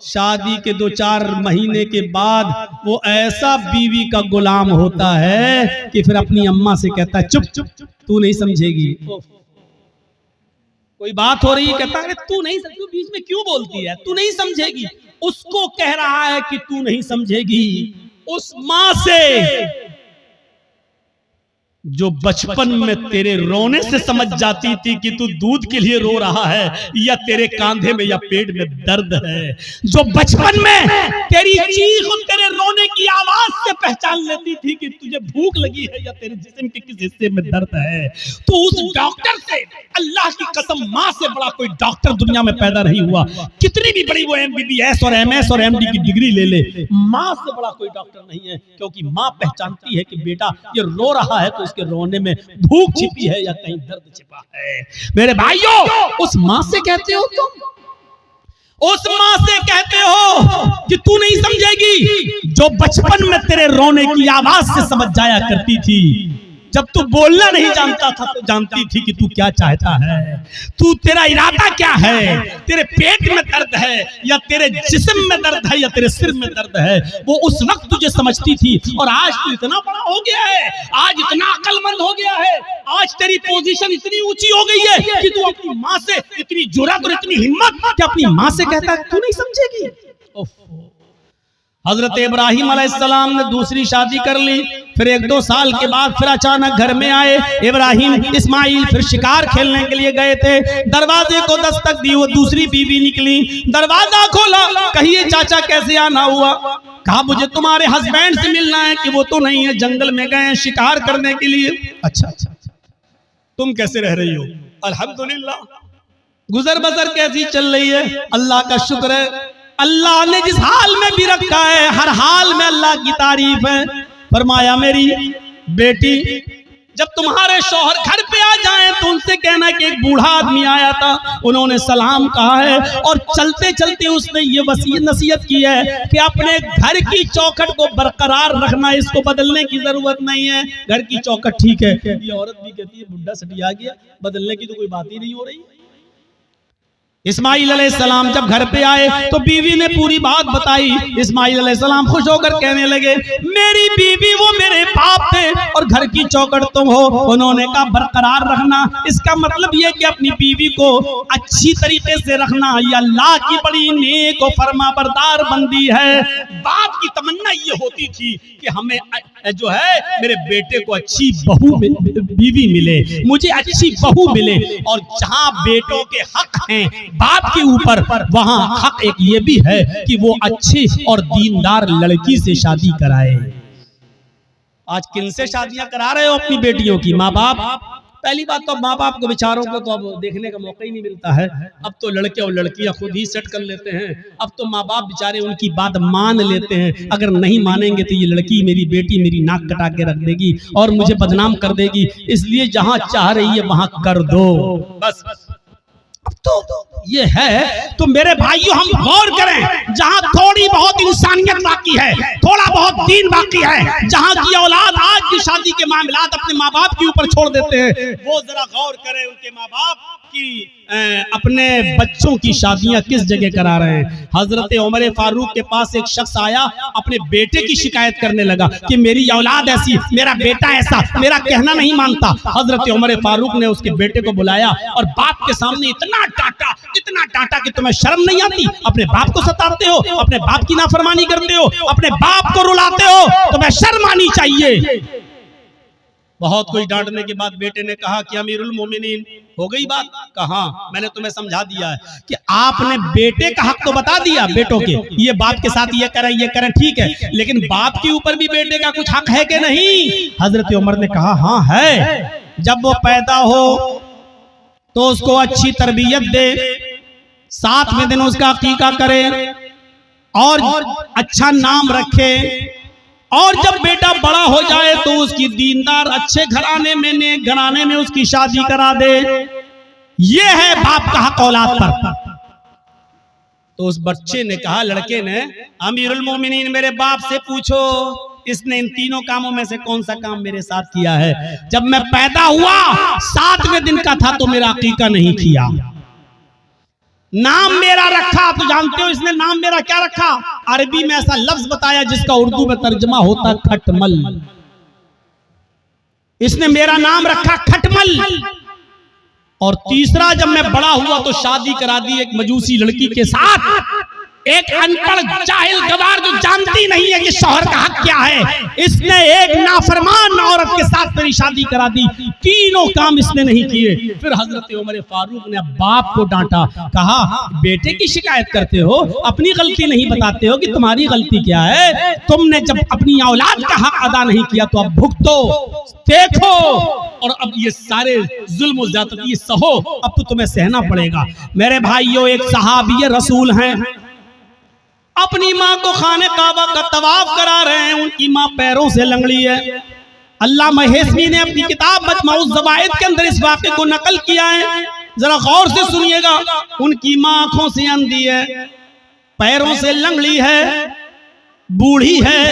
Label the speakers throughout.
Speaker 1: شادی کے 2-4 مہینے کے بعد وہ ایسا بیوی کا غلام ہوتا ہے کہ پھر اپنی اماں سے کہتا ہے چپ تو نہیں سمجھے گی. کوئی بات ہو رہی ہے کہتا ہے تو نہیں سمجھے, بیچ میں کیوں بولتی ہے, تو نہیں سمجھے گی. اس کو کہہ رہا ہے کہ تو نہیں سمجھے گی اس ماں سے جو بچپن میں تیرے رونے سے سمجھ جاتی تھی کہ تو دودھ کے لیے رو رہا ہے یا تیرے کاندھے میں یا پیٹ میں درد ہے, جو بچپن میں تیری چیخ اور تیرے رونے کی آواز سے پہچان لیتی تھی کہ تجھے بھوک لگی ہے یا تیرے جسم کے کس حصے میں درد ہے. تو اس ڈاکٹر سے, اللہ کی قسم ماں سے بڑا کوئی ڈاکٹر دنیا میں پیدا نہیں ہوا. کتنی بھی بڑی وہ MBBS اور MS اور MD کی ڈگری لے لے, ماں سے بڑا کوئی ڈاکٹر نہیں ہے, کیونکہ ماں پہچانتی ہے کہ بیٹا یہ رو رہا ہے تو اس کے رونے میں بھوک چھپی ہے یا کہیں درد چھپا ہے. میرے بھائیوں, اس ماں سے کہتے ہو تم, اس ماں سے کہتے ہو کہ تو نہیں سمجھے گی جو بچپن میں تیرے رونے کی آواز سے سمجھ جایا کرتی تھی. جب تو بولنا نہیں جانتا تھا تو جانتی تھی کہ تو کیا چاہتا ہے, تو تیرا ارادہ کیا ہے, تیرے پیٹ میں درد ہے یا تیرے جسم میں درد ہے یا تیرے سر میں درد ہے, وہ اس وقت تجھے سمجھتی تھی. اور آج تو اتنا بڑا ہو گیا ہے, آج اتنا عقل مند ہو گیا ہے, آج تیری پوزیشن اتنی اونچی ہو گئی ہے کہ تو اپنی ماں سے اتنی جرأت اور اتنی ہمت کہ اپنی ماں سے کہتا ہے تو نہیں سمجھے گی. حضرت ابراہیم علیہ السلام نے دوسری شادی کر لی, پھر 1-2 سال کے بعد پھر اچانک گھر میں آئے. ابراہیم اسماعیل پھر شکار کھیلنے کے لیے گئے تھے, دروازے کو دستک دی, وہ دوسری بیوی نکلی, دروازہ کھولا, کہیے چاچا کیسے آنا ہوا؟ کہا مجھے تمہارے ہسبینڈ سے ملنا ہے. کہ وہ تو نہیں ہے, جنگل میں گئے شکار کرنے کے لیے. اچھا تم کیسے رہ رہی ہو؟ الحمدللہ. گزر بسر کیسی چل رہی ہے؟ اللہ کا شکر ہے, اللہ نے جس حال میں بھی رکھا ہے ہر حال میں اللہ کی تعریف ہے. فرمایا میری بیٹی جب تمہارے شوہر گھر پہ آ جائیں تو ان سے کہنا کہ ایک بوڑھا آدمی آیا تھا, انہوں نے سلام کہا ہے, اور چلتے چلتے اس نے یہ وصیت نصیحت کی ہے کہ اپنے گھر کی چوکھٹ کو برقرار رکھنا, اس کو بدلنے کی ضرورت نہیں ہے. گھر کی چوکھٹ ٹھیک ہے, یہ عورت بھی کہتی ہے بڈھا سٹیا گیا, بدلنے کی تو کوئی بات ہی نہیں ہو رہی. اسماعیل علیہ السلام جب گھر پہ آئے تو بیوی نے پوری بات بتائی. اسماعیل علیہ السلام خوش ہو کر کہنے لگے میری بیوی وہ میرے باپ تھے اور گھر کی چوکھٹ تم ہو. انہوں نے کہا برقرار رکھنا, اس کا مطلب یہ کہ اپنی بیوی کو اچھی طریقے سے رکھنا یہ اللہ کی بڑی نیک و فرما بردار بندی ہے. باپ کی تمنا یہ ہوتی تھی کہ ہمیں جو ہے میرے بیٹے کو اچھی بہو بیوی ملے, مجھے اچھی بہو ملے. اور جہاں بیٹوں کے حق ہیں باپ کے اوپر, وہاں حق ایک یہ بھی ہے کہ وہ اچھی اور دیندار لڑکی سے شادی کرائے. آج کن سے شادیاں کرا رہے ہو اپنی بیٹیوں کی؟ ماں باپ. پہلی بات تو ماں باپ کو بیچاروں کو تو اب دیکھنے کا موقع ہی نہیں ملتا ہے. اب تو لڑکے اور لڑکیاں خود ہی سیٹ کر لیتے ہیں. اب تو ماں باپ بیچارے ان کی بات مان لیتے ہیں, اگر نہیں مانیں گے تو یہ لڑکی میری بیٹی میری ناک کٹا کے رکھ دے گی اور مجھے بدنام کر دے گی, اس لیے جہاں چاہ رہی ہے وہاں کر دو بس. تو یہ ہے. تو میرے بھائیو ہم غور کریں, جہاں تھوڑی بہت انسانیت باقی ہے, تھوڑا بہت دین باقی ہے, جہاں کی اولاد آج بھی شادی کے معاملات اپنے ماں باپ کے اوپر چھوڑ دیتے ہیں, وہ ذرا غور کریں ان کے ماں باپ کی اپنے بچوں کی شادیاں کس جگہ کرا رہے ہیں. حضرت عمر فاروق کے پاس ایک شخص آیا, اپنے بیٹے کی شکایت کرنے لگا کہ میری اولاد ایسی, میرا بیٹا ایسا, میرا کہنا نہیں مانتا. حضرت عمر فاروق نے اس کے بیٹے کو بلایا اور باپ کے سامنے اتنا ڈانٹا کہ تمہیں شرم نہیں آتی, اپنے باپ کو ستاتے ہو, اپنے باپ کی نافرمانی کرتے ہو, اپنے باپ کو رلاتے ہو, تمہیں شرم آنی چاہیے. بہت کوئی ڈانٹنے کے بعد بیٹے نے کہا کہ امیر المومنین ہو گئی بات. کہاں میں نے تمہیں سمجھا دیا ہے کہ آپ نے بیٹے کا حق تو بتا دیا بیٹوں کے, یہ باپ کے ساتھ یہ کریں ٹھیک ہے, لیکن باپ کے اوپر بھی بیٹے کا کچھ حق ہے کہ نہیں؟ حضرت عمر نے کہا ہاں ہے. جب وہ پیدا ہو تو اس کو اچھی تربیت دے, 7ویں دن اس کا عقیقہ کرے اور اچھا نام رکھے, اور جب بیٹا بڑا ہو جائے تو اس کی دیندار اچھے گھرانے میں, نیک گھرانے میں اس کی شادی کرا دے. یہ ہے باپ کا حق اولاد پر. تو اس بچے نے کہا, لڑکے نے, امیر المومنین میرے باپ سے پوچھو اس نے ان تینوں کاموں میں سے کون سا کام میرے ساتھ کیا ہے؟ جب میں پیدا ہوا 7ویں دن کا تھا تو میرا عقیقہ نہیں کیا. نام میرا رکھا. تو جانتے ہو اس نے نام میرا کیا رکھا؟ عربی میں ایسا لفظ بتایا جس کا اردو میں ترجمہ ہوتا کھٹمل. اس نے میرا نام رکھا کھٹمل. اور تیسرا جب میں بڑا ہوا تو شادی کرا دی ایک مجوسی لڑکی کے ساتھ. ایک انپڑھ جاہل گوار جو جانتی نہیں ہے کہ شوہر کا حق کیا ہے, اس نے ایک نافرمان عورت کے ساتھ میری شادی کرا دی. تینوں کام اس نے نہیں کیے. پھر حضرت عمر فاروق نے باپ کو ڈانٹا, کہا بیٹے کی شکایت کرتے ہو, اپنی غلطی نہیں بتاتے ہو کہ تمہاری غلطی کیا ہے. تم نے جب اپنی اولاد کا حق ادا نہیں کیا تو اب بھگتو, دیکھو, اور اب یہ سارے ظلم و زیادتی سہو, اب تو تمہیں سہنا پڑے گا. میرے بھائیو, ایک صحابی رسول ہیں, اپنی ماں کو خانہ کعبہ کا طواف کرا رہے ہیں. ان کی ماں پیروں سے لنگڑی ہے. علامہ ہیثمی نے اپنی کتاب مجمع الزوائد کے اندر اس واقعے کو نقل کیا ہے. ذرا غور سے سنیے گا. ان کی ماں آنکھوں سے اندھی ہے, پیروں سے لنگڑی ہے, بوڑھی ہے.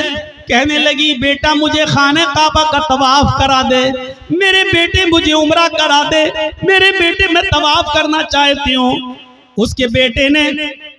Speaker 1: کہنے لگی بیٹا مجھے خانہ کعبہ کا طواف کرا دے, میرے بیٹے مجھے عمرہ کرا دے, میرے بیٹے میں طواف کرنا چاہتی ہوں. اس کے بیٹے نے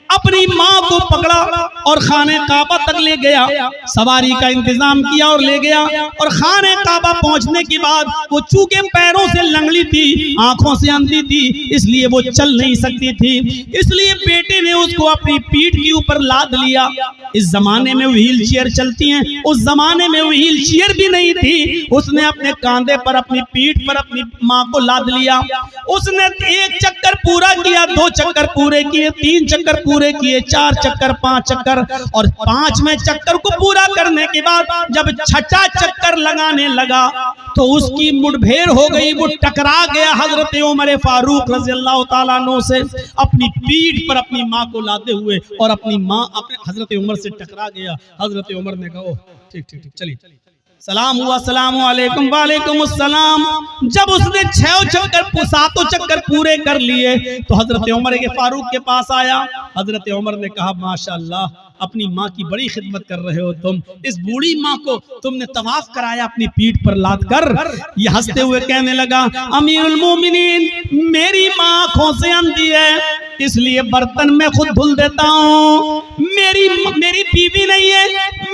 Speaker 1: اپنی ماں کو پکڑا اور خانہ کعبہ تک لے گیا, سواری کا انتظام کیا اور لے گیا. اور خانہ کعبہ پہنچنے کے بعد وہ چونکہ پیروں سے لنگڑی تھی, آنکھوں سے اندھی تھی, اس لیے وہ چل نہیں سکتی تھی. اس لیے بیٹے نے اس کو اپنی پیٹھ کے اوپر لاد لیا. اس زمانے میں وہیل چیئر چلتی ہیں, اس زمانے میں وہیل چیئر بھی نہیں تھی. اس نے اپنے کاندھے پر, اپنی پیٹھ پر اپنی ماں کو لاد لیا. اس نے 1 چکر پورا کیا, 2 چکر پورے کیے, 3 چکر پورے کیے, 4 چکر, 5 چکر, اور 5ویں چکر کو پورا کرنے کے بعد جب 6واں چکر لگانے لگا تو اس کی مڑبھیر ہو گئی. وہ ٹکرا گیا حضرت عمر فاروق رضی اللہ تعالیٰ عنہ سے, اپنی پیٹھ پر اپنی ماں کو لاتے ہوئے, اور اپنی ماں اپنے حضرت عمر سے ٹکرا گیا. حضرت عمر نے کہا ٹھیک ٹھیک ٹھیک چلیے, سلام ہوا, السلام علیکم. وعلیکم السلام. جب اس نے 6 چکر 7 چکر پورے کر لیے تو حضرت عمر کے فاروق کے پاس آیا. حضرت عمر نے کہا ماشاءاللہ, اپنی ماں کی بڑی خدمت کر رہے ہو تم. اس بوڑھی ماں کو تم نے طواف کرایا اپنی پیٹھ پر لاد کر. یہ ہنستے ہوئے کہنے لگا امیر المومنین, میری ماں آنکھوں سے اندھی ہے, اس لیے برتن میں خود دھل دیتا ہوں. میری بیوی نہیں ہے,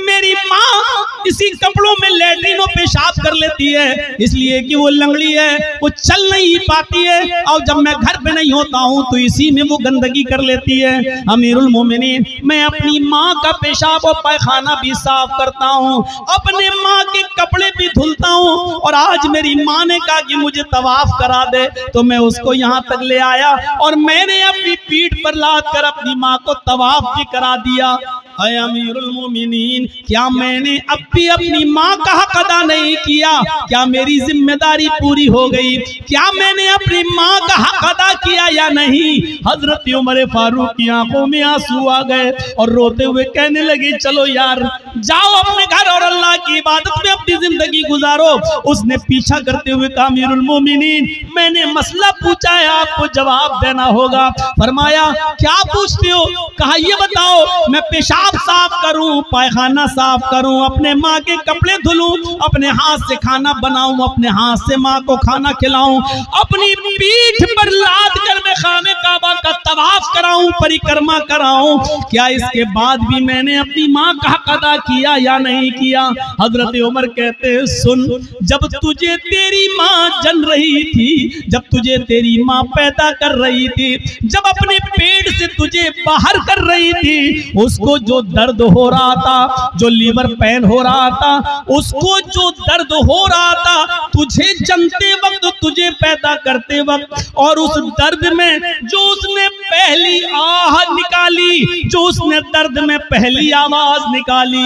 Speaker 1: میری ماں اسی کپڑوں میں لیٹرینوں پیشاب کر لیتی ہے, اس لیے کہ وہ لنگڑی ہے, وہ چل نہیں پاتی ہے, اور جب میں گھر پہ نہیں ہوتا ہوں تو اسی میں وہ گندگی کر لیتی ہے. امیر المومنین, میں اپنی ماں کا پیشاب اور پائخانہ بھی صاف کرتا ہوں, اپنے ماں کے کپڑے بھی دھلتا ہوں, اور آج میری ماں نے کہا کہ مجھے طواف کرا دے تو میں اس کو یہاں تک لے آیا, اور میں نے اپنی پیٹھ پر لاد کر اپنی ماں کو طواف بھی کرا دیا. اے امیر المومنین, کیا میں نے اب بھی اپنی ماں کا حق ادا نہیں کیا؟ کیا میری ذمہ داری پوری ہو گئی؟ کیا میں نے اپنی ماں کا حق ادا کیا یا نہیں؟ حضرت عمر فاروق کی آنکھوں میں آنسو آ گئے اور روتے ہوئے کہنے لگے چلو یار, جاؤ اپنے گھر اور اللہ کی عبادت میں اپنی زندگی گزارو. اس نے پیچھا کرتے ہوئے کہا امیر المومنین, میں نے مسئلہ پوچھا ہے, آپ کو جواب دینا ہوگا. فرمایا کیا پوچھتے ہو؟ کہا یہ بتاؤ, میں پیشاب صاف کروں, پائخانہ صاف کروں, اپنے ماں کے کپڑے دھلوں, اپنے ہاتھ سے کھانا بناؤں, اپنے ہاتھ سے ماں کو کھانا کھلاؤں, اپنی پیٹھ پر لاد کر میں خانہ کعبہ کا طواف کراؤں, پریکرما کراؤں, کیا اس کے بعد بھی میں نے اپنی ماں کا حق ادا کیا یا نہیں کیا؟ حضرت عمر کہتے ہیں سن, جب تجھے تیری ماں جن رہی تھی, جب تجھے تیری ماں پیدا کر رہی تھی, جب اپنے پیٹ سے تجھے باہر کر رہی تھی, اس کو جو درد ہو رہا تھا, جو لیور پین ہو رہا تھا, اس کو جو درد ہو رہا تھا تجھے جنتے وقت, تجھے پیدا کرتے وقت, اور اس درد میں جو اس نے پہلی آہ نکالی, جو اس نے درد میں پہلی آواز نکالی,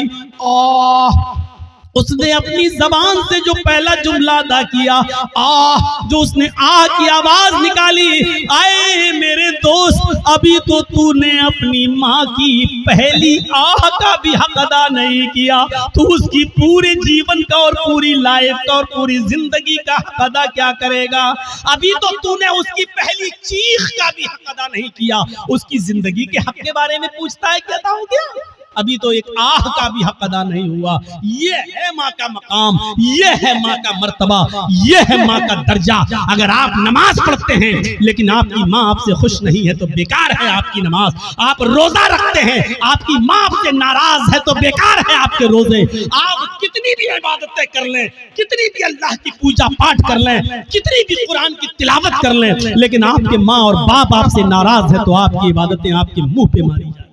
Speaker 1: اس نے اپنی زبان سے جو پہلا جملہ ادا کیا, جو اس نے کی آواز نکالی, آئے میرے دوست, ابھی تو تو نے اپنی ماں کی پہلی کا بھی حق ادا نہیں کیا, تو اس کی پورے جیون کا اور پوری لائف کا اور پوری زندگی کا حق ادا کیا کرے گا؟ ابھی تو نے اس کی پہلی چیخ کا بھی حق ادا نہیں کیا, اس کی زندگی کے حق کے بارے میں پوچھتا ہے کہتا ہوں کیا؟ ابھی تو ایک آہ کا بھی حق ادا نہیں ہوا. یہ ہے ماں کا مقام, یہ ہے ماں کا مرتبہ, یہ ہے ماں کا درجہ. اگر آپ نماز پڑھتے ہیں لیکن آپ کی ماں آپ سے خوش نہیں ہے تو بیکار ہے آپ کی نماز. آپ روزہ رکھتے ہیں, آپ کی ماں آپ سے ناراض ہے تو بیکار ہے آپ کے روزے. آپ کتنی بھی عبادتیں کر لیں, کتنی بھی اللہ کی پوجا پاٹ کر لیں, کتنی بھی قرآن کی تلاوت کر لیں, لیکن آپ کے ماں اور باپ آپ سے ناراض ہے تو آپ کی عبادتیں آپ کے منہ پہ ماری جائیں.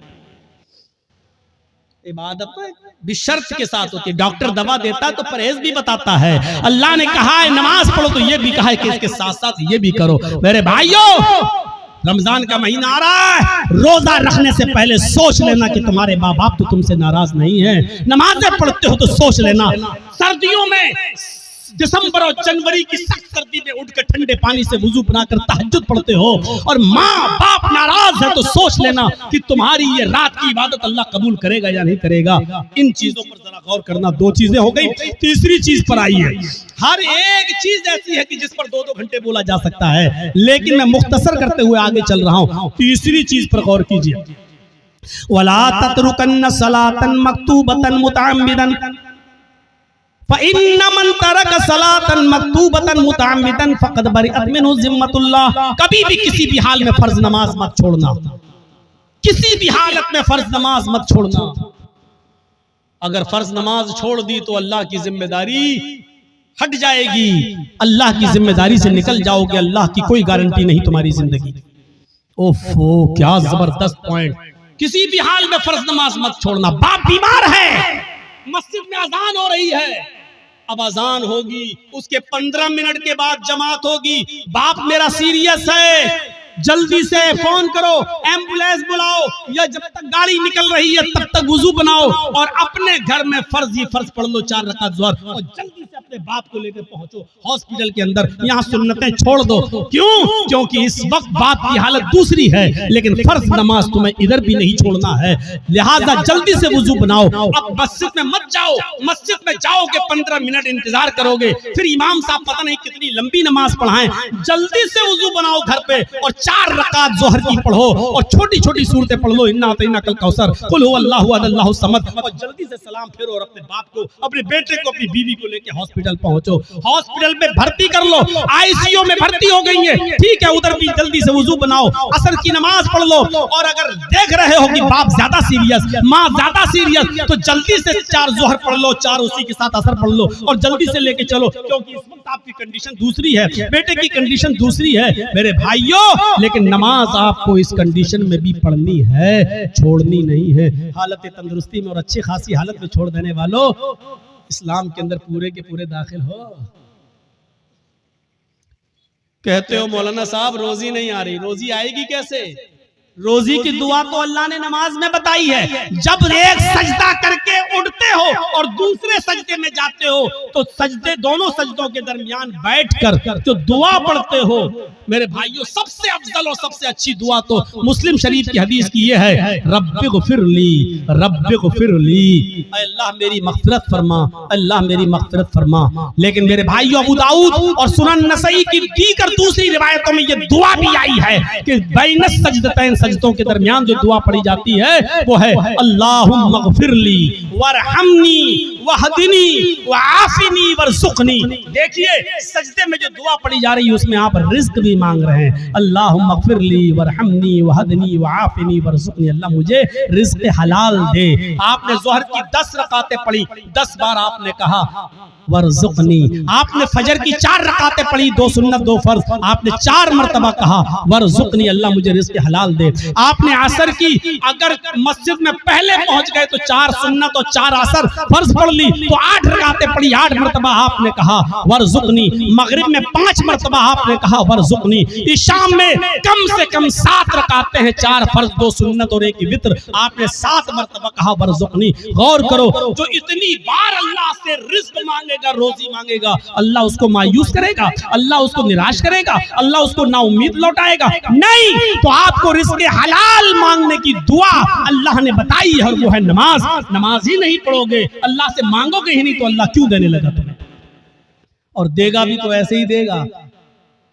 Speaker 1: عبادت بھی شرط کے ساتھ ہوتی ہے. ڈاکٹر دوا دیتا تو پرہیز بھی بتاتا ہے. اللہ نے کہا ہے نماز پڑھو تو یہ بھی کہا ہے کہ اس کے ساتھ ساتھ یہ بھی کرو. میرے بھائیوں, رمضان کا مہینہ آ رہا ہے, روزہ رکھنے سے پہلے سوچ لینا کہ تمہارے ماں باپ تو تم سے ناراض نہیں ہیں. نمازیں پڑھتے ہو تو سوچ لینا سردیوں میں دسمبر اور جنوری کی سخت سردی میں اٹھ کر ٹھنڈے پانی سے وضو بنا کر تہجد پڑھتے ہو اور ماں باپ ناراض ہے تو سوچ لینا کہ تمہاری یہ رات کی عبادت اللہ قبول کرے گا یا نہیں کرے گا. ان چیزوں پر ذرا غور کرنا. 2 چیزیں ہو گئی, تیسری چیز پر آئی ہے. ہر ایک چیز ایسی ہے کہ جس پر 2 گھنٹے بولا جا سکتا ہے, لیکن میں مختصر کرتے ہوئے آگے چل رہا ہوں. تیسری چیز پر غور کیجئے. وَلَا تَتْرُكَنَّ صَلَاةً مَكْتُوبَةً مُتَعَمِّدًا فَإِنَّ مَنْ تَرَكَ صَلَاةً مَكْتُوبَةً مُتَعَمِّدًا فَقَدْ بَرِئَتْ مِنْهُ ذِمَّةُ اللَّهِ. کبھی بھی کسی بھی حال میں فرض نماز مت چھوڑنا, کسی بھی حالت میں فرض نماز مت چھوڑنا. اگر فرض نماز چھوڑ دی تو اللہ کی ذمہ داری ہٹ جائے گی, اللہ کی ذمہ داری سے نکل جاؤ گے. اللہ کی کوئی گارنٹی نہیں تمہاری زندگی. اوفو کیا زبردست پوائنٹ. کسی بھی حال میں فرض نماز مت چھوڑنا. باپ بیمار ہے, مسجد میں اذان ہو رہی ہے, اب اذان ہوگی, اس کے 15 منٹ کے بعد جماعت ہوگی. باپ میرا سیریس ہے, جلدی سے فون کرو, ایمبولینس بلاؤ, یا جب تک گاڑی نکل رہی ہے تب تک وضو بناؤ اور اپنے گھر میں فرض پڑھ لو 4 رکعت ظہر, اور جلدی سے اپنے باپ کو لے کے پہنچو ہاسپٹل کے اندر. یہاں سنتیں چھوڑ دو. کیوں؟ کیونکہ اس وقت باپ کی حالت دوسری ہے, لیکن فرض نماز تمہیں ادھر بھی نہیں چھوڑنا ہے. لہٰذا جلدی سے وضو بناؤ. اب مسجد میں مت جاؤ, مسجد میں جاؤ کہ 15 منٹ انتظار کرو گے, پھر امام صاحب پتہ نہیں کتنی لمبی نماز پڑھائیں. جلدی سے وضو بناؤ گھر پہ اور 4 رکعت ظہر کی پڑھو اور چھوٹی چھوٹی صورتیں پڑھ لو, انا اعطیناک الکوثر, قل هو اللہ احد اللہ الصمد, اور جلدی سے سلام پھیرو اور اپنے باپ کو, اپنے بیٹے کو, اپنی بیوی کو لے کے ہاسپٹل پہنچو. ہاسپٹل میں بھرتی کر لو, آئی سی یو میں بھرتی ہو گئی ہیں, ٹھیک ہے, ادھر بھی جلدی سے وضو بناؤ, عصر کی نماز پڑھ لو. اور اگر دیکھ رہے ہو کہ باپ زیادہ سیریس, ماں زیادہ سیریس, تو جلدی سے 4 ظہر پڑھ لو, 4 اسی کے ساتھ عصر پڑھ لو اور جلدی سے لے کے چلو, کیونکہ اس وقت آپ کی کنڈیشن دوسری ہے, بیٹے کی کنڈیشن دوسری ہے. میرے بھائیوں, لیکن نماز آپ کو اس کنڈیشن میں بھی پڑھنی ہے, چھوڑنی نہیں ہے. حالت تندرستی میں اور اچھی خاصی حالت میں چھوڑ دینے والوں, اسلام کے اندر پورے کے پورے داخل ہو. کہتے ہو مولانا صاحب روزی نہیں آ رہی, روزی آئے گی کیسے؟ روزی کی دعا تو اللہ نے نماز میں بتائی ہے. جب ایک سجدہ کر کے اٹھتے ہو اور دوسرے سجدے میں جاتے ہو تو سجدے, دونوں سجدوں کے درمیان بیٹھ کر جو دعا پڑھتے ہو, میرے بھائیوں سب سے افضل اور سب سے اچھی دعا تو مسلم شریف کی حدیث کی یہ ہے, رب اغفر لی, رب اغفر لی, اے اللہ میری مغفرت فرما, اللہ میری مغفرت فرما. لیکن میرے بھائیوں ابو داؤد اور سنن نسائی کی دیگر دوسری روایتوں میں یہ دعا بھی آئی ہے کہ بین السجدتین, سجدوں کے درمیان جو دعا پڑھی جاتی ہے وہ ہے اللہم اغفر لی ورحمنی وہدنی وعافنی ورزقنی. دیکھیے سجدے میں جو دعا پڑھی جا رہی ہے اس میں آپ رزق بھی مانگ رہے ہیں, اللہم اغفر لی ورحمنی وہدنی وعافنی ورزقنی, اللہ مجھے رزق حلال دے. آپ نے ظہر کی 10 رکعتیں پڑھی, 10 بار آپ نے کہا ورزقنی. آپ نے فجر کی 4 رکعتیں پڑھی, 2 سنت 2 فرض, آپ نے 4 مرتبہ کہا ورزقنی, اللہ مجھے رزق حلال دے. آپ نے عصر کی اگر مسجد میں پہلے پہنچ گئے تو 4 سنت اور 4 عصر فرض پڑھ لی تو 8 رکعتیں پڑھی, 8 مرتبہ آپ نے کہا ورزقنی. مغرب میں 5 مرتبہ آپ نے کہا ورزقنی. شام میں کم سے کم 7 رکعتیں ہیں, 4 فرض 2 سنت اور 1 وتر, آپ نے 7 مرتبہ کہا ورزقنی. غور کرو, جو اتنی بار اللہ سے رزق مانگے گا, روزی مانگے گا, اللہ اس کو مایوس کرے گا, اللہ اس کو نراش کرے گا, اللہ اس کو نا امید لوٹائے گا؟ نہیں. تو آپ کو رزق حلال مانگنے کی دعا اللہ نے بتائی ہے اور وہ ہے نماز. نماز ہی نہیں پڑھو گے, اللہ سے مانگو گے ہی نہیں, تو اللہ کیوں دینے لگا تمہیں؟ اور دے گا بھی تو ایسے ہی دے گا.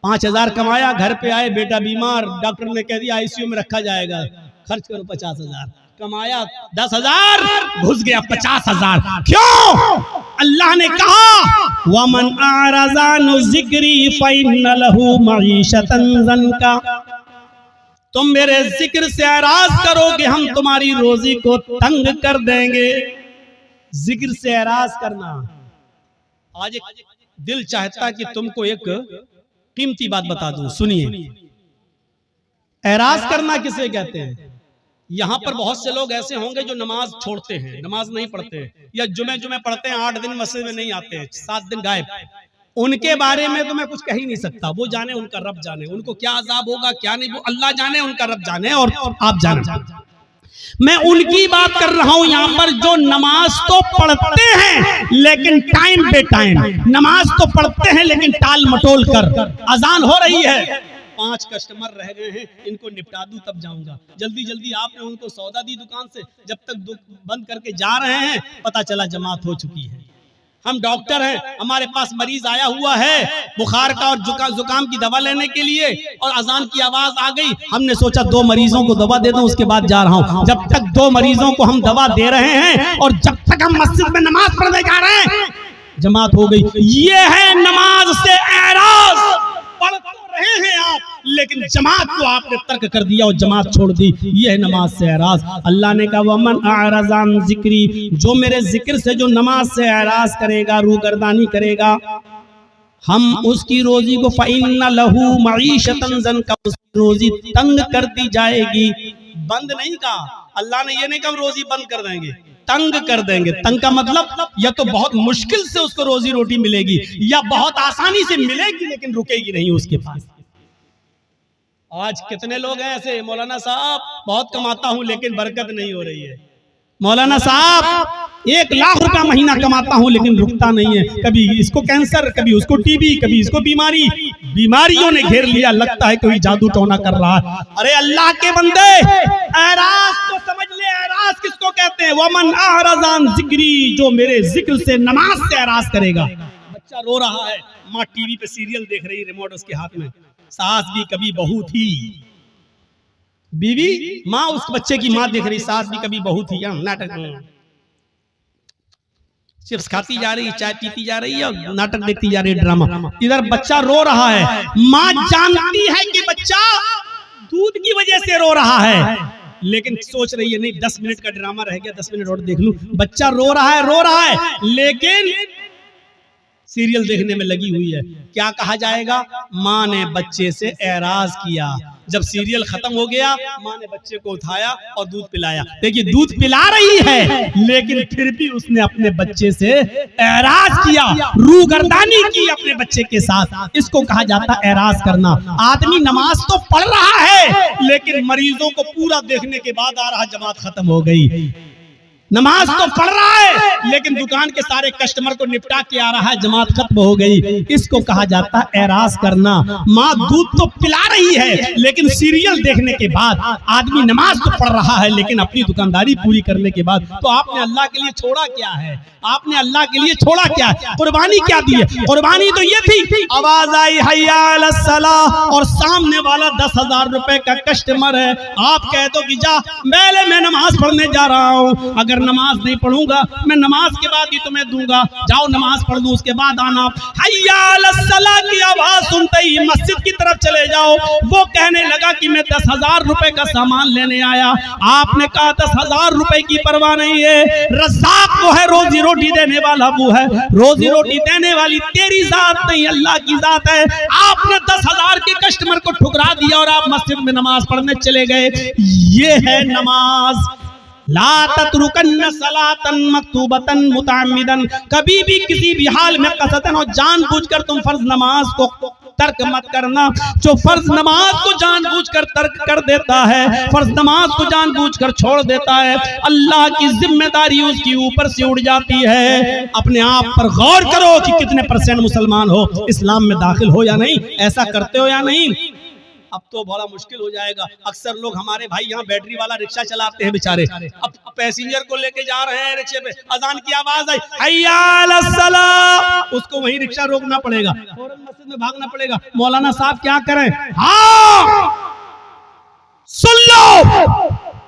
Speaker 1: 5000 کمایا, گھر پہ آئے بیٹا بیمار, ڈاکٹر نے کہہ دیا آئی سی یو میں رکھا جائے گا, خرچ کرو 50,000. کمایا 10,000 گھس گیا 50,000. کیوں؟ اللہ نے کہا وَمَنْ أَعْرَضَ عَنْ ذِكْرِي فَإِنَّ لَهُ مَعِيشَةً ضَنْكًا. تم میرے ذکر سے اعراض کرو گے ہم تمہاری روزی کو تنگ کر دیں گے. ذکر سے اعراض کرنا. آج ایک دل چاہتا ہے کہ تم کو ایک قیمتی بات بتا دوں, سنیے. اعراض کرنا کسے کہتے ہیں؟ یہاں پر بہت سے لوگ ایسے ہوں گے جو نماز چھوڑتے ہیں, نماز نہیں پڑھتے, یا جمعے پڑھتے ہیں 8 دن مسجد میں نہیں آتے, 7 دن غائب. ان کے بارے میں تو میں کچھ کہہ ہی نہیں سکتا. وہ جانے, ان کا رب جانے, ان کو کیا عذاب ہوگا کیا نہیں, وہ اللہ جانے, ان کا رب جانے اور آپ جانے. میں ان کی بات کر رہا ہوں یہاں پر جو نماز تو پڑھتے ہیں لیکن ٹائم پہ ٹائم, نماز تو پڑھتے ہیں لیکن ٹال مٹول کر. اذان ہو رہی ہے, 5 کسٹمر رہ گئے ہیں, ان کو نپٹا دوں تب جاؤں گا. جلدی جلدی آپ نے ان کو سودا دی دکان سے, جب تک بند کر کے جا رہے ہیں پتہ چلا جماعت ہو چکی ہے. ہم ڈاکٹر ہیں, ہمارے پاس مریض آیا ہوا ہے بخار کا اور زکام کی دوا لینے کے لیے, اور اذان کی آواز آ گئی. ہم نے سوچا 2 مریضوں کو دوا دے دوں, اس کے بعد جا رہا ہوں. جب تک 2 مریضوں کو ہم دوا دے رہے ہیں اور جب تک ہم مسجد میں نماز پڑھنے جا رہے ہیں جماعت ہو گئی. یہ ہے نماز سے اعراض. پڑھ رہے ہیں آپ لیکن جماعت کو آپ نے ترک کر دیا اور جماعت چھوڑ دی. یہ ہے نماز سے اعراض. اللہ نے کہا وَمَنْ أَعْرَضَ عَنْ ذِكْرِي, جو میرے ذکر سے جو نماز سے اعراض کرے گا, روگردانی کرے گا, ہم اس کی روزی کو فَإِنَّ لَهُ مَعِيشَةً ضَنْكًا, اس کی روزی تنگ کر دی جائے گی. بند نہیں کہا اللہ نے, یہ نہیں کہا ہم روزی بند کر دیں گے, تنگ کر دیں گے. تنگ کا مطلب یا تو بہت مشکل سے اس کو روزی روٹی ملے گی, یا بہت آسانی سے ملے گی لیکن رکے گی نہیں اس کے پاس. آج کتنے لوگ ہیں ایسے, مولانا صاحب بہت کماتا ہوں لیکن برکت نہیں ہو رہی ہے. مولانا صاحب 1 لاکھ روپیہ مہینہ کماتا ہوں لیکن رکتا نہیں ہے. کبھی اس کو کینسر, کبھی اس کو ٹی بی, کبھی اس کو بیماری, بیماریوں نے گھیر لیا, لگتا ہے کوئی جادو ٹونا کر رہا ہے. ارے اللہ کے بندے, اعراض کو سمجھ لے. اعراض کس کو کہتے ہیں؟ وَمَنْ أَعْرَضَ عَنْ ذِكْرِي, جو میرے ذکر سے نماز سے اعراض کرے گا. بچہ رو رہا ہے, ماں ٹی وی پہ سیریل دیکھ رہی, ریموٹ اس کے ہاتھ میں, ساس بھی کبھی بہو تھی, بیوی ماں اس بچے کی ماں دیکھ رہی, ساس بھی کبھی بہو تھی, ناٹک چپس کھاتی جا رہی, چائے پیتی جا رہی ہے اور ناٹک دیکھتی جا رہی, ڈرامہ. ادھر بچہ رو رہا ہے, ماں جانتی ہے کہ بچہ دودھ کی وجہ سے رو رہا ہے, لیکن سوچ رہی ہے نہیں 10 منٹ کا ڈرامہ رہ گیا, 10 منٹ اور دیکھ لوں. بچہ رو رہا ہے لیکن سیریل دیکھنے میں لگی ہوئی ہے. کیا کہا جائے گا؟ ماں نے بچے سے اعراض کیا. جب سیریل ختم ہو گیا ماں نے بچے کو اٹھایا اور دودھ پلایا. دیکھیے دودھ پلا رہی ہے لیکن پھر بھی اس نے اپنے بچے سے اعراض کیا, روگردانی کی اپنے بچے کے ساتھ. اس کو کہا جاتا ہے اعراض کرنا. آدمی نماز تو پڑھ رہا ہے لیکن مریضوں کو پورا دیکھنے کے بعد آ رہا جماعت ختم ہو گئی. نماز تو پڑھ رہا ہے لیکن دکان کے سارے کسٹمر کو نپٹا کے آ رہا ہے, جماعت ختم ہو گئی. اس کو کہا جاتا ہے اعراض کرنا. ماں دودھ تو پلا رہی ہے لیکن سیریل دیکھنے کے بعد آدمی نماز تو پڑھ رہا ہے لیکن اپنی دکانداری پوری کرنے کے بعد, تو آپ نے اللہ کے لیے چھوڑا کیا ہے؟ آپ نے اللہ کے لیے چھوڑا کیا ہے؟ قربانی کیا دی ہے؟ قربانی تو یہ تھی, آواز آئی حی علی الصلاۃ اور سامنے والا 10,000 روپے کا کسٹمر ہے. آپ کہہ دو کہ جا پہلے میں نماز پڑھنے جا رہا ہوں, اگر نماز نہیں پڑھوں گا میں نماز کے بعد بھی تمہیں دوں گا, جاؤ نماز پڑھ دوں اس کے بعد آنا. حی علی الصلاۃ کی آواز سنتے ہی مسجد کی طرف چلے جاؤ. وہ کہنے لگا کہ میں 10,000 روپے کا سامان لینے آیا. آپ نے کہا 10,000 روپے کی پرواہ نہیں ہے, رزاق وہ ہے, روزی روٹی دینے والا وہ ہے, روزی روٹی دینے والی تیری ذات نہیں اللہ کی ذات ہے. آپ نے 10,000 کے کسٹمر کو ٹھکرا دیا اور آپ مسجد میں نماز پڑھنے چلے گئے. یہ ہے نماز. لا تترکن صلاۃ مکتوبۃ متعمدا, کبھی بھی کسی بھی حال میں قصدن اور جان بوجھ کر تم فرض نماز کو ترک مت کرنا. جو فرض نماز کو جان بوجھ کر ترک کر دیتا ہے, فرض نماز کو جان بوجھ کر چھوڑ دیتا ہے, اللہ کی ذمہ داری اس کی اوپر سے اڑ جاتی ہے. اپنے آپ پر غور کرو کہ کتنے % مسلمان ہو, اسلام میں داخل ہو یا نہیں, ایسا کرتے ہو یا نہیں. اب تو بڑا مشکل ہو جائے گا. اکثر لوگ ہمارے بھائی یہاں بیٹری والا رکشہ چلاتے ہیں بیچارے, اب پیسنجر کو لے کے جا رہے ہیں رکشے پہ, اذان کی آواز آئی حی علی الصلاۃ, اس کو وہی رکشہ روکنا پڑے گا, فوراً مسجد میں بھاگنا پڑے گا. مولانا صاحب کیا کریں؟ ہاں سن لو,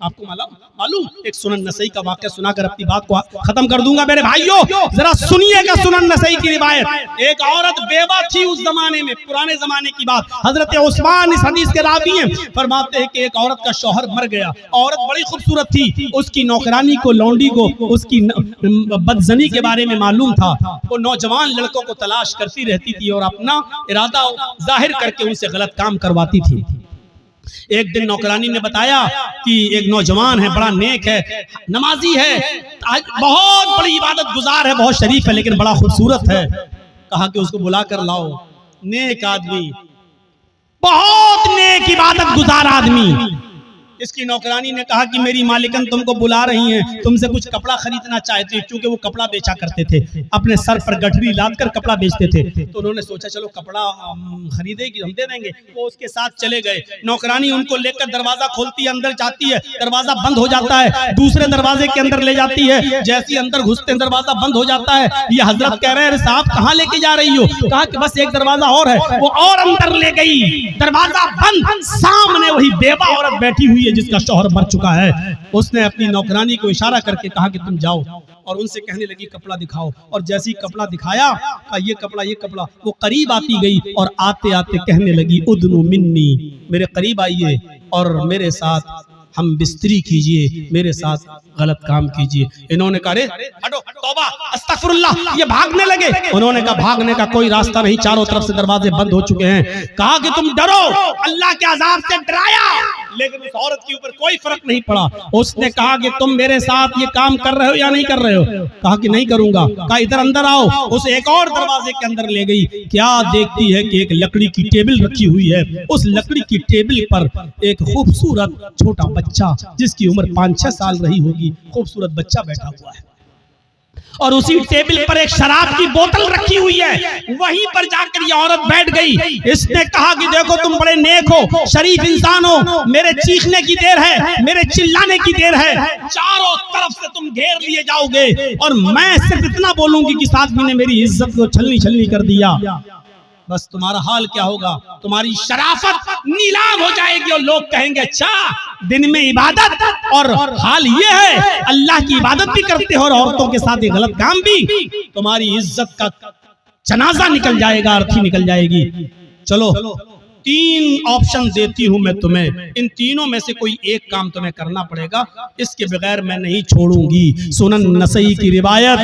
Speaker 1: آپ کو معلوم ایک سنن نسائی کا واقعہ سنا کر اپنی بات کو ختم کر دوں گا میرے بھائیوں. ذرا سنیے گا سنن نسائی کی روایت. ایک عورت بیوہ تھی اس زمانے میں, پرانے زمانے کی بات. حضرت عثمان اس حدیث کے راوی ہیں, فرماتے ہیں کہ ایک عورت کا شوہر مر گیا. عورت بڑی خوبصورت تھی, اس کی نوکرانی کو, لونڈی کو اس کی بدزنی کے بارے میں معلوم تھا. وہ نوجوان لڑکوں کو تلاش کرتی رہتی تھی اور اپنا ارادہ ظاہر کر کے ان سے غلط کام کرواتی تھی. ایک دن نوکرانی نے بتایا کہ ایک نوجوان ہے, بڑا نیک ہے, نمازی ہے, بہت بڑی عبادت گزار ہے, بہت شریف ہے, لیکن بڑا خوبصورت ہے. کہا کہ اس کو بلا کر لاؤ. نیک آدمی, بہت نیک عبادت گزار آدمی. اس کی نوکرانی نے کہا کہ میری مالکن تم کو بلا رہی ہیں, تم سے کچھ کپڑا خریدنا چاہتے ہیں, کیونکہ وہ کپڑا بیچا کرتے تھے, اپنے سر پر گٹھری لاد کر کپڑا بیچتے تھے. تو انہوں نے سوچا چلو کپڑا خریدے گی, ہم دے دیں گے. وہ اس کے ساتھ چلے گئے. نوکرانی ان کو لے کر دروازہ کھولتی ہے, اندر جاتی ہے, دروازہ بند ہو جاتا ہے, دوسرے دروازے کے اندر لے جاتی ہے. جیسے اندر گھستے ہیں دروازہ بند ہو جاتا ہے. یہ حضرت کہہ رہے ہیں صاحب کہاں لے کے جا رہی ہو؟ کہا کہ بس ایک دروازہ اور ہے. وہ اور اندر لے گئی, دروازہ بند, سامنے وہی بیوہ عورت بیٹھی ہوئی ہے جس کا شوہر مر چکا ہے. اس نے اپنی نوکرانی کو اشارہ کر کے کہا کہ تم جاؤ, اور ان سے کہنے لگی کپڑا دکھاؤ. اور جیسی کپڑا دکھایا, کہا یہ کپڑا. وہ قریب آتی گئی اور آتے آتے کہنے لگی ادنو منی, میرے قریب آئیے اور میرے ساتھ ہم بستری کیجئے, میرے ساتھ غلط کام کیجئے. انہوں نے کہا ہٹو, توبہ, استغفر اللہ. یہ بھاگنے لگے. انہوں نے کہا بھاگنے کا کوئی راستہ نہیں, چاروں طرف سے دروازے بند ہو چکے ہیں. کہا کہ تم ڈرو, اللہ کے عذاب سے ڈرایا, لیکن اس عورت کے اوپر کوئی فرق نہیں پڑا. اس نے کہا کہ تم میرے ساتھ یہ کام کر رہے ہو یا نہیں کر رہے ہو؟ کہا کہ نہیں کروں گا. کہا ادھر اندر آؤ. اسے ایک اور دروازے کے اندر لے گئی. کیا دیکھتی ہے کہ ایک لکڑی کی ٹیبل رکھی ہوئی ہے. اس لکڑی کی ٹیبل پر ایک خوبصورت چھوٹا بچہ جس کی عمر 5-6 سال رہی ہوگی, خوبصورت بچہ بیٹھا ہوا ہے. اور اسی ٹیبل پر ایک شراب کی بوتل رکھی ہوئی ہے. وہیں پر جا کر یہ عورت بیٹھ گئی. اس نے کہا کہ دیکھو تم بڑے نیک ہو, شریف انسان ہو, میرے چیخنے کی دیر ہے, میرے چلانے کی دیر ہے, چاروں طرف سے تم گھیر لیے جاؤ گے, اور میں صرف اتنا بولوں گی کہ ساتھ میں نے میری عزت کو چھلنی کر دیا. بس تمہارا حال کیا ہوگا؟ تمہاری شرافت نیلام ہو جائے گی, اور لوگ کہیں گے اچھا دن میں عبادت اور حال یہ ہے, اللہ کی عبادت بھی کرتے ہو اور عورتوں کے ساتھ غلط کام بھی. تمہاری عزت کا جنازہ نکل جائے گا, ارتھی نکل جائے گی. چلو 3 آپشن دیتی ہوں میں تمہیں, ان تینوں میں سے کوئی ایک کام تمہیں کرنا پڑے گا, اس کے بغیر میں نہیں چھوڑوں گی. سنن نسائی کی روایت.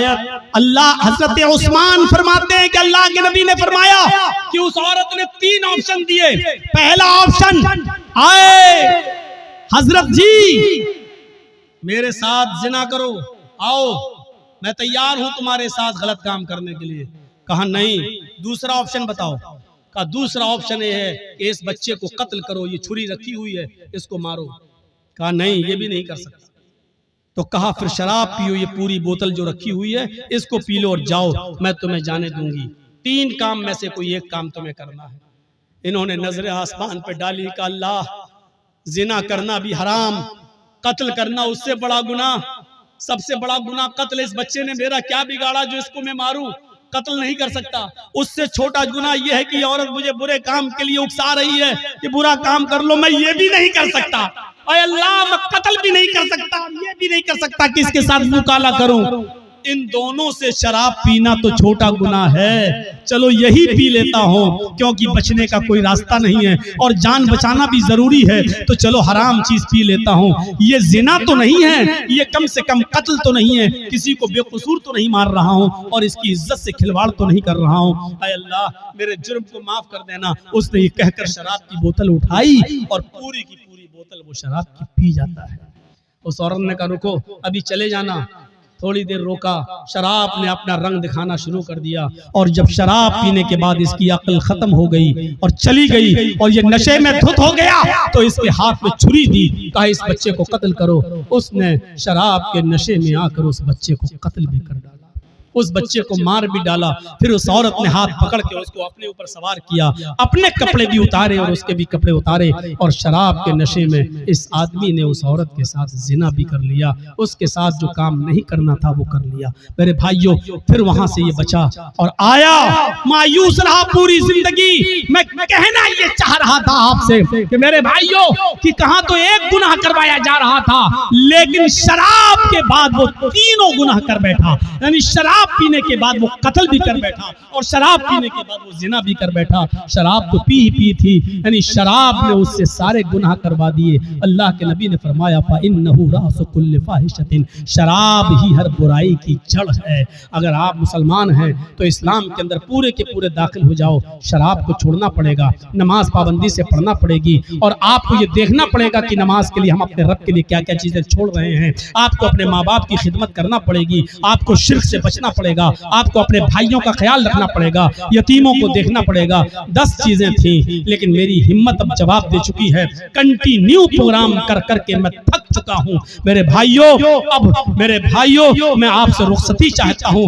Speaker 1: اللہ حضرت عثمان فرماتے ہیں کہ اللہ کے نبی نے فرمایا کہ اس عورت نے 3 آپشن دیے. پہلا آپشن, آئے حضرت جی میرے ساتھ زنا کرو, آؤ میں تیار ہوں تمہارے ساتھ غلط کام کرنے کے لیے. کہا نہیں. دوسرا آپشن بتاؤ. کہا دوسرا آپشن یہ ہے کہ اس بچے کو قتل کرو, یہ چھری رکھی ہوئی ہے, اس کو مارو. کہا نہیں, یہ بھی نہیں کر سکتا. تو کہا پھر شراب پیو, یہ پوری بوتل جو رکھی ہوئی ہے اس کو پی لو اور جاؤ, میں تمہیں جانے دوں گی. 3 کام میں سے کوئی ایک کام تمہیں کرنا ہے. انہوں نے نظر آسمان پہ ڈالی. کہ اللہ, زنا کرنا بھی حرام, قتل کرنا اس سے بڑا گناہ, سب سے بڑا گناہ قتل. اس بچے نے میرا کیا بگاڑا جو اس کو میں ماروں؟ قتل نہیں کر سکتا. اس سے چھوٹا گناہ یہ ہے کہ یہ عورت مجھے برے کام کے لیے اکسا رہی ہے کہ برا کام کر لو, میں یہ بھی نہیں کر سکتا. اے اللہ, میں قتل بھی نہیں کر سکتا, یہ بھی نہیں کر سکتا کہ اس کے ساتھ مکالہ کروں. ان دونوں سے شراب پینا تو چھوٹا گناہ ہے, چلو یہی پی لیتا ہوں کیونکہ بچنے کا کوئی راستہ نہیں ہے اور جان بچانا بھی ضروری ہے, تو چلو حرام چیز پی لیتا ہوں. یہ زنا تو نہیں ہے, یہ کم سے کم قتل تو نہیں ہے, کسی کو بے قصور تو نہیں مار رہا ہوں, اور اس کی عزت سے کھلواڑ تو نہیں کر رہا ہوں. اے اللہ میرے جرم کو معاف کر دینا. اس نے یہ کہہ کر شراب کی بوتل اٹھائی اور پوری کی پوری بوتل وہ شراب کی پی جاتا ہے. اس عورت نے کہا رکو, ابھی چلے جانا. تھوڑی دیر روکا, شراب نے اپنا رنگ دکھانا شروع کر دیا, اور جب شراب پینے کے بعد اس کی عقل ختم ہو گئی اور چلی گئی اور یہ نشے میں دھت ہو گیا, تو اس کے ہاتھ میں چھری دی. کہا اس بچے کو قتل کرو. اس نے شراب کے نشے میں آ کر اس بچے کو قتل بھی کر ڈالا. اس بچے کو مار بھی ڈالا. پھر اس عورت نے ہاتھ پکڑ کے اس کو اپنے اوپر سوار کیا, اپنے کپڑے بھی اتارے اور اس کے بھی کپڑے اتارے, اور شراب کے نشے میں اس آدمی نے اس عورت کے ساتھ زنا بھی کر لیا. اس کے ساتھ جو کام نہیں کرنا تھا وہ کر لیا. میرے بھائیوں, پھر وہاں سے یہ بچا اور آیا, مایوس رہا پوری زندگی. میں کہنا یہ چاہ رہا تھا آپ سے کہ میرے بھائیوں کہ کہاں تو ایک گناہ کروایا جا رہا تھا, لیکن شراب کے بعد وہ تینوں گناہ کر بیٹھا. یعنی شراب پینے کے بعد وہ قتل بھی کر بیٹھا, اور شراب پینے کے بعد وہ زنا بھی کر بیٹھا. شراب تو پی تھی, یعنی شراب نے اس سے سارے گناہ کروا دیے. اللہ کے نبی نے فرمایا فَإِنَّهُ رَأْسُ كُلِّ فَاحِشَةٍ, شراب ہی ہر برائی کی جڑ ہے. اگر آپ مسلمان ہیں تو اسلام کے اندر پورے کے پورے داخل ہو جاؤ. شراب کو چھوڑنا پڑے گا, نماز پابندی سے پڑھنا پڑے گی, اور آپ کو یہ دیکھنا پڑے گا کہ نماز کے لیے ہم اپنے رب کے لیے کیا کیا چیزیں چھوڑ رہے ہیں. آپ کو اپنے ماں باپ کی خدمت کرنا پڑے گی, آپ کو شرک سے بچنا پڑے گا, آپ کو اپنے بھائیوں کا خیال رکھنا پڑے گا, یتیموں کو دیکھنا پڑے گا. 10 چیزیں تھیں, لیکن میری ہمت اب جواب دے چکی ہے. کنٹینیو پروگرام کر کر کے میں تھک چکا ہوں. میرے بھائیوں, اب میرے بھائیوں میں آپ سے رخصتی چاہتا ہوں.